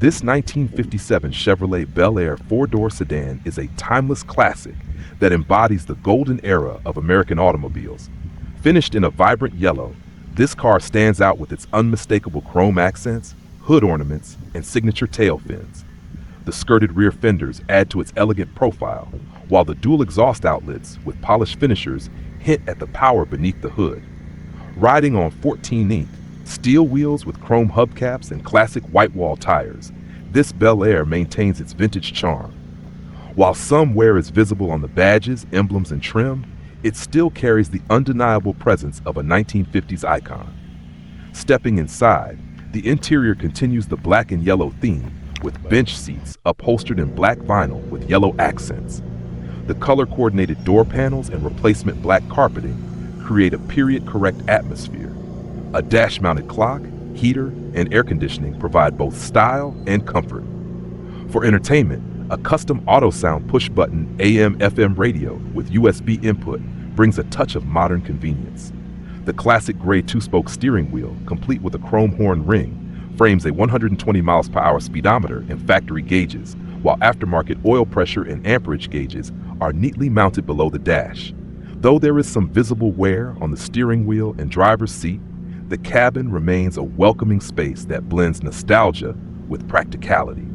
This 1957 Chevrolet Bel Air four-door sedan is a timeless classic that embodies the golden era of American automobiles. Finished in a vibrant yellow, this car stands out with its unmistakable chrome accents, hood ornaments, and signature tail fins. The skirted rear fenders add to its elegant profile, while the dual exhaust outlets with polished finishers hint at the power beneath the hood. Riding on 14-inch steel wheels with chrome hubcaps and classic whitewall tires, this Bel Air maintains its vintage charm. While some wear is visible on the badges, emblems, and trim, it still carries the undeniable presence of a 1950s icon. Stepping inside, the interior continues the black and yellow theme, with bench seats upholstered in black vinyl with yellow accents. The color-coordinated door panels and replacement black carpeting create a period-correct atmosphere. A dash-mounted clock, heater, and air conditioning provide both style and comfort. For entertainment, a custom auto-sound push-button AM/FM radio with USB input brings a touch of modern convenience. The classic gray two-spoke steering wheel, complete with a chrome horn ring, frames a 120 miles per hour speedometer and factory gauges, while aftermarket oil pressure and amperage gauges are neatly mounted below the dash. Though there is some visible wear on the steering wheel and driver's seat, the cabin remains a welcoming space that blends nostalgia with practicality.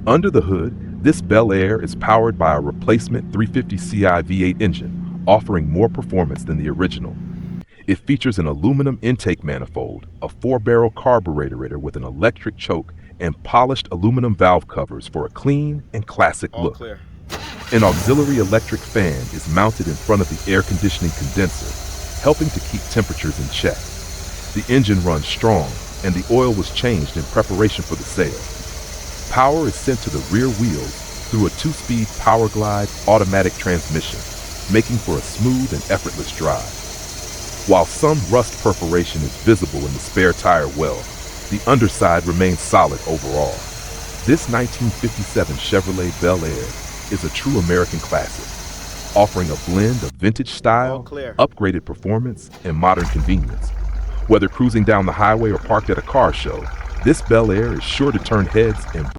Under the hood, this Bel Air is powered by a replacement 350ci V8 engine, offering more performance than the original. It features an aluminum intake manifold, a 4-barrel carburetor with an electric choke, and polished aluminum valve covers for a clean and classic look. Clear. An auxiliary electric fan is mounted in front of the air conditioning condenser, helping to keep temperatures in check. The engine runs strong, and the oil was changed in preparation for the sale. Power is sent to the rear wheels through a 2-speed Powerglide automatic transmission, making for a smooth and effortless drive. While some rust perforation is visible in the spare tire well, the underside remains solid overall. This 1957 Chevrolet Bel Air is a true American classic, offering a blend of vintage style, upgraded performance, and modern convenience. Whether cruising down the highway or parked at a car show, this Bel Air is sure to turn heads and